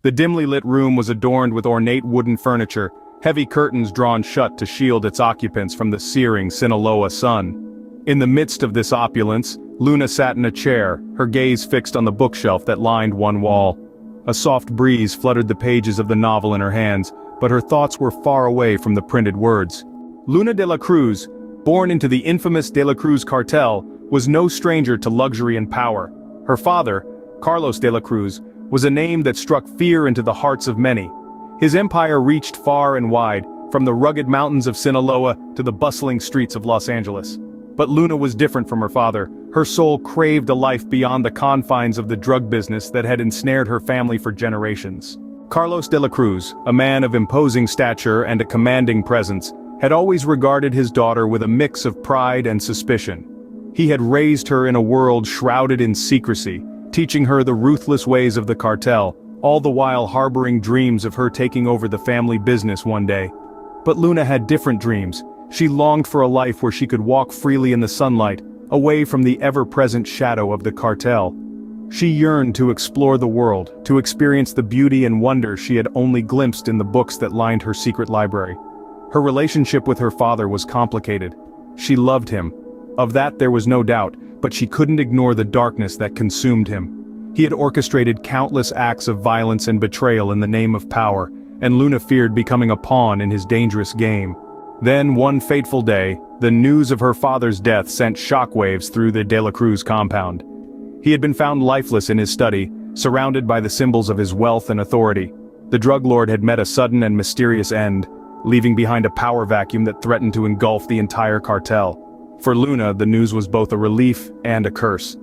The dimly lit room was adorned with ornate wooden furniture, heavy curtains drawn shut to shield its occupants from the searing Sinaloa sun. In the midst of this opulence, Luna sat in a chair, her gaze fixed on the bookshelf that lined one wall. A soft breeze fluttered the pages of the novel in her hands, but her thoughts were far away from the printed words. Luna de la Cruz, born into the infamous de la Cruz cartel, was no stranger to luxury and power. Her father, Carlos de la Cruz, was a name that struck fear into the hearts of many. His empire reached far and wide, from the rugged mountains of Sinaloa to the bustling streets of Los Angeles. But Luna was different from her father. Her soul craved a life beyond the confines of the drug business that had ensnared her family for generations. Carlos de la Cruz, a man of imposing stature and a commanding presence, had always regarded his daughter with a mix of pride and suspicion. He had raised her in a world shrouded in secrecy, teaching her the ruthless ways of the cartel, all the while harboring dreams of her taking over the family business one day. But Luna had different dreams. She longed for a life where she could walk freely in the sunlight, away from the ever-present shadow of the cartel. She yearned to explore the world, to experience the beauty and wonder she had only glimpsed in the books that lined her secret library. Her relationship with her father was complicated. She loved him. Of that there was no doubt, but she couldn't ignore the darkness that consumed him. He had orchestrated countless acts of violence and betrayal in the name of power, and Luna feared becoming a pawn in his dangerous game. Then, one fateful day, the news of her father's death sent shockwaves through the De La Cruz compound. He had been found lifeless in his study, surrounded by the symbols of his wealth and authority. The drug lord had met a sudden and mysterious end, leaving behind a power vacuum that threatened to engulf the entire cartel. For Luna, the news was both a relief and a curse.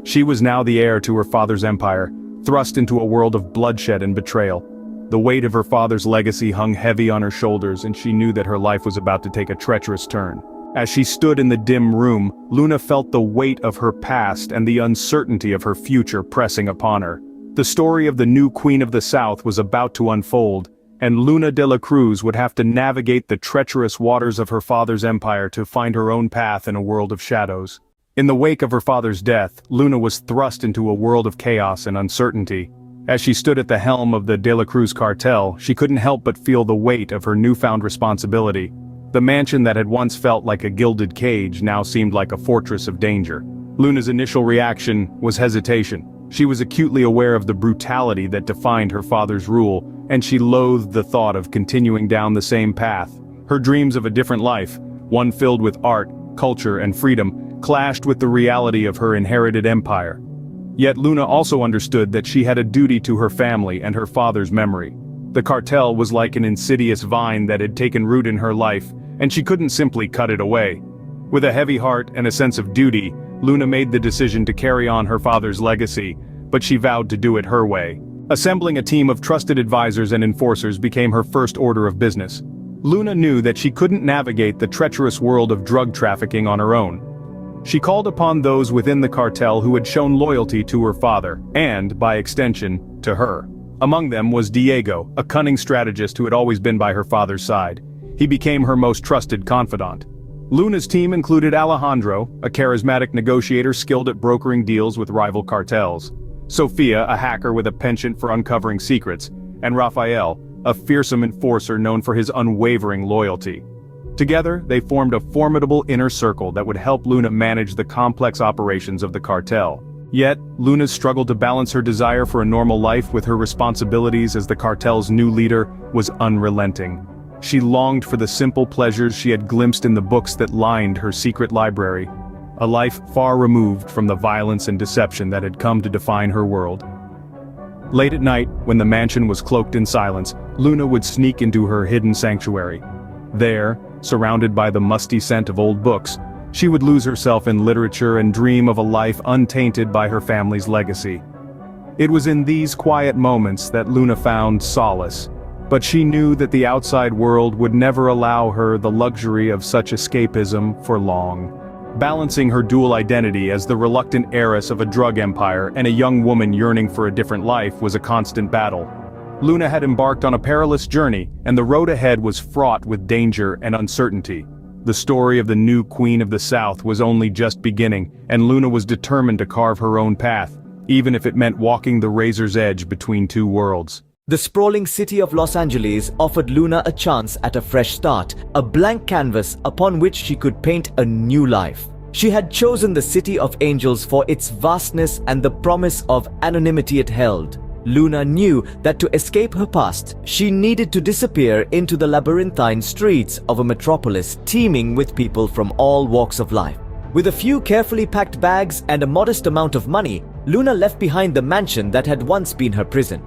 She was now the heir to her father's empire, thrust into a world of bloodshed and betrayal. The weight of her father's legacy hung heavy on her shoulders, and she knew that her life was about to take a treacherous turn. As she stood in the dim room, Luna felt the weight of her past and the uncertainty of her future pressing upon her. The story of the new Queen of the South was about to unfold, and Luna de la Cruz would have to navigate the treacherous waters of her father's empire to find her own path in a world of shadows. In the wake of her father's death, Luna was thrust into a world of chaos and uncertainty. As she stood at the helm of the De La Cruz cartel, she couldn't help but feel the weight of her newfound responsibility. The mansion that had once felt like a gilded cage now seemed like a fortress of danger. Luna's initial reaction was hesitation. She was acutely aware of the brutality that defined her father's rule, and she loathed the thought of continuing down the same path. Her dreams of a different life, one filled with art, culture, and freedom, clashed with the reality of her inherited empire. Yet Luna also understood that she had a duty to her family and her father's memory. The cartel was like an insidious vine that had taken root in her life, and she couldn't simply cut it away. With a heavy heart and a sense of duty, Luna made the decision to carry on her father's legacy, but she vowed to do it her way. Assembling a team of trusted advisors and enforcers became her first order of business. Luna knew that she couldn't navigate the treacherous world of drug trafficking on her own. She called upon those within the cartel who had shown loyalty to her father, and, by extension, to her. Among them was Diego, a cunning strategist who had always been by her father's side. He became her most trusted confidant. Luna's team included Alejandro, a charismatic negotiator skilled at brokering deals with rival cartels, Sofia, a hacker with a penchant for uncovering secrets, and Rafael, a fearsome enforcer known for his unwavering loyalty. Together, they formed a formidable inner circle that would help Luna manage the complex operations of the cartel. Yet, Luna struggled to balance her desire for a normal life with her responsibilities as the cartel's new leader was unrelenting. She longed for the simple pleasures she had glimpsed in the books that lined her secret library, a life far removed from the violence and deception that had come to define her world. Late at night, when the mansion was cloaked in silence, Luna would sneak into her hidden sanctuary. There, surrounded by the musty scent of old books, she would lose herself in literature and dream of a life untainted by her family's legacy. It was in these quiet moments that Luna found solace, but she knew that the outside world would never allow her the luxury of such escapism for long. Balancing her dual identity as the reluctant heiress of a drug empire and a young woman yearning for a different life was a constant battle. Luna had embarked on a perilous journey, and the road ahead was fraught with danger and uncertainty. The story of the new Queen of the South was only just beginning, and Luna was determined to carve her own path, even if it meant walking the razor's edge between two worlds. The sprawling city of Los Angeles offered Luna a chance at a fresh start, a blank canvas upon which she could paint a new life. She had chosen the City of Angels for its vastness and the promise of anonymity it held. Luna knew that to escape her past, she needed to disappear into the labyrinthine streets of a metropolis teeming with people from all walks of life. With a few carefully packed bags and a modest amount of money, Luna left behind the mansion that had once been her prison.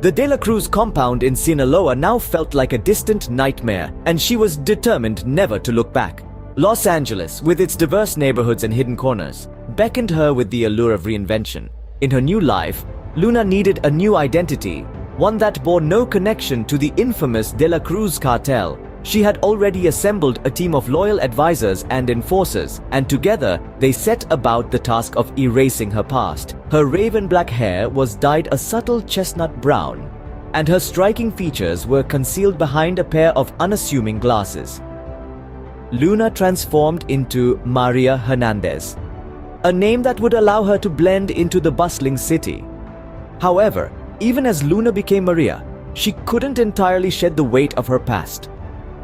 The De La Cruz compound in Sinaloa now felt like a distant nightmare, and she was determined never to look back. Los Angeles, with its diverse neighborhoods and hidden corners, beckoned her with the allure of reinvention. In her new life, Luna needed a new identity, one that bore no connection to the infamous De La Cruz cartel. She had already assembled a team of loyal advisors and enforcers, and together they set about the task of erasing her past. Her raven black hair was dyed a subtle chestnut brown, and her striking features were concealed behind a pair of unassuming glasses. Luna transformed into Maria Hernandez, a name that would allow her to blend into the bustling city. However, even as Luna became Maria, she couldn't entirely shed the weight of her past.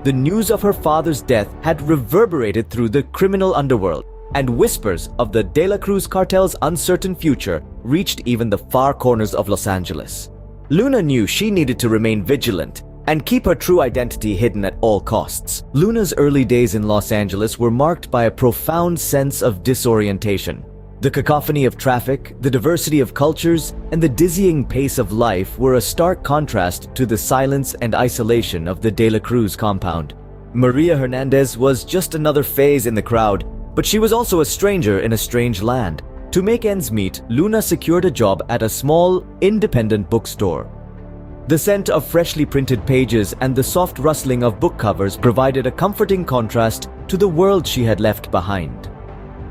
The news of her father's death had reverberated through the criminal underworld, and whispers of the De La Cruz cartel's uncertain future reached even the far corners of Los Angeles. Luna knew she needed to remain vigilant and keep her true identity hidden at all costs. Luna's early days in Los Angeles were marked by a profound sense of disorientation. The cacophony of traffic, the diversity of cultures, and the dizzying pace of life were a stark contrast to the silence and isolation of the De La Cruz compound. Maria Hernandez was just another phase in the crowd, but she was also a stranger in a strange land. To make ends meet, Luna secured a job at a small, independent bookstore. The scent of freshly printed pages and the soft rustling of book covers provided a comforting contrast to the world she had left behind.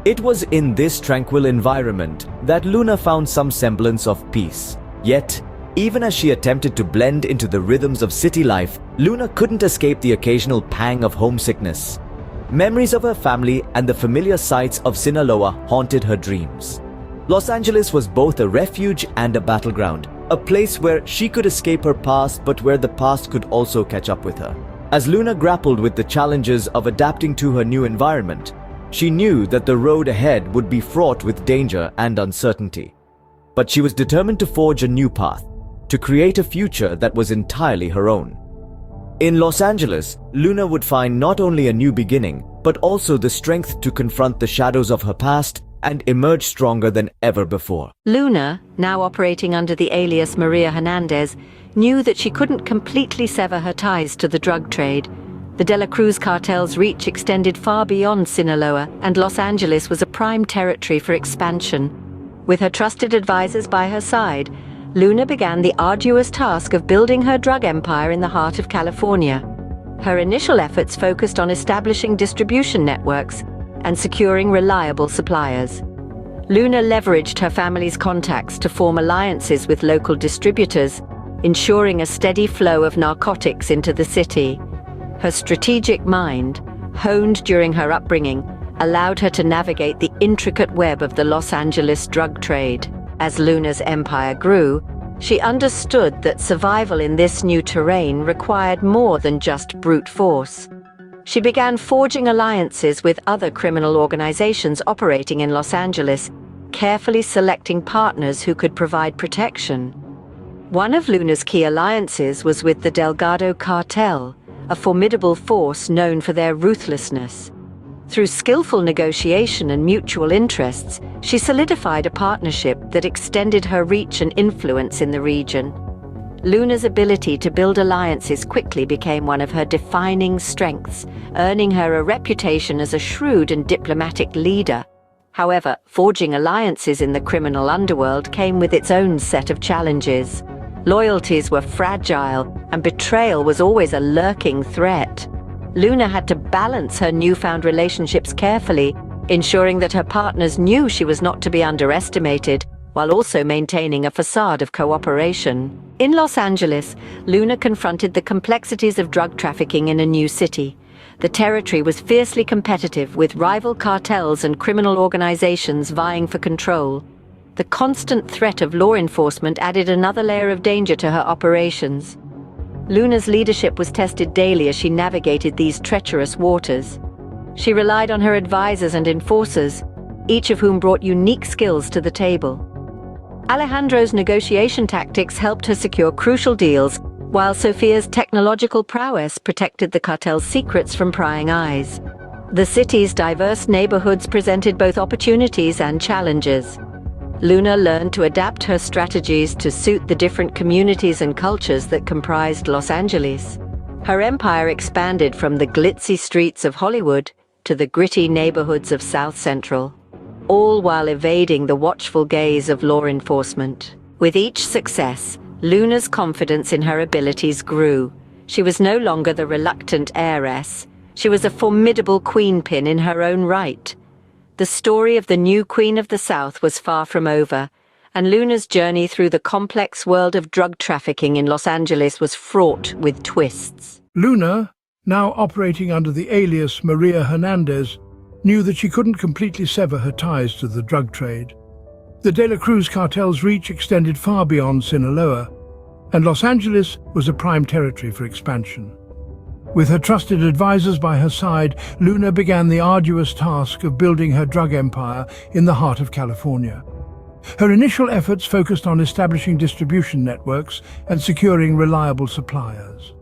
It was in this tranquil environment that Luna found some semblance of peace. Yet, even as she attempted to blend into the rhythms of city life, Luna couldn't escape the occasional pang of homesickness. Memories of her family and the familiar sights of Sinaloa haunted her dreams. Los Angeles was both a refuge and a battleground, a place where she could escape her past but where the past could also catch up with her. As Luna grappled with the challenges of adapting to her new environment, she knew that the road ahead would be fraught with danger and uncertainty. But she was determined to forge a new path, to create a future that was entirely her own. In Los Angeles, Luna would find not only a new beginning, but also the strength to confront the shadows of her past and emerge stronger than ever before. Luna, now operating under the alias Maria Hernandez, knew that she couldn't completely sever her ties to the drug trade. The De La Cruz cartel's reach extended far beyond Sinaloa, and Los Angeles was a prime territory for expansion. With her trusted advisors by her side, Luna began the arduous task of building her drug empire in the heart of California. Her initial efforts focused on establishing distribution networks and securing reliable suppliers. Luna leveraged her family's contacts to form alliances with local distributors, ensuring a steady flow of narcotics into the city. Her strategic mind, honed during her upbringing, allowed her to navigate the intricate web of the Los Angeles drug trade. As Luna's empire grew, she understood that survival in this new terrain required more than just brute force. She began forging alliances with other criminal organizations operating in Los Angeles, carefully selecting partners who could provide protection. One of Luna's key alliances was with the Delgado cartel, a formidable force known for their ruthlessness. Through skillful negotiation and mutual interests, she solidified a partnership that extended her reach and influence in the region. Luna's ability to build alliances quickly became one of her defining strengths, earning her a reputation as a shrewd and diplomatic leader. However, forging alliances in the criminal underworld came with its own set of challenges. Loyalties were fragile, and betrayal was always a lurking threat. Luna had to balance her newfound relationships carefully, ensuring that her partners knew she was not to be underestimated, while also maintaining a facade of cooperation. In Los Angeles, Luna confronted the complexities of drug trafficking in a new city. The territory was fiercely competitive, with rival cartels and criminal organizations vying for control. The constant threat of law enforcement added another layer of danger to her operations. Luna's leadership was tested daily as she navigated these treacherous waters. She relied on her advisors and enforcers, each of whom brought unique skills to the table. Alejandro's negotiation tactics helped her secure crucial deals, while Sofia's technological prowess protected the cartel's secrets from prying eyes. The city's diverse neighborhoods presented both opportunities and challenges. Luna learned to adapt her strategies to suit the different communities and cultures that comprised Los Angeles. Her empire expanded from the glitzy streets of Hollywood to the gritty neighborhoods of South Central, all while evading the watchful gaze of law enforcement. With each success, Luna's confidence in her abilities grew. She was no longer the reluctant heiress. She was a formidable queenpin in her own right. The story of the new Queen of the South was far from over, and Luna's journey through the complex world of drug trafficking in Los Angeles was fraught with twists. Luna, now operating under the alias Maria Hernandez, knew that she couldn't completely sever her ties to the drug trade. The De La Cruz cartel's reach extended far beyond Sinaloa, and Los Angeles was a prime territory for expansion. With her trusted advisors by her side, Luna began the arduous task of building her drug empire in the heart of California. Her initial efforts focused on establishing distribution networks and securing reliable suppliers.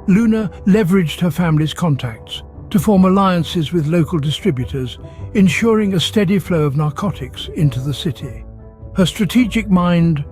Luna leveraged her family's contacts to form alliances with local distributors, ensuring a steady flow of narcotics into the city. Her strategic mind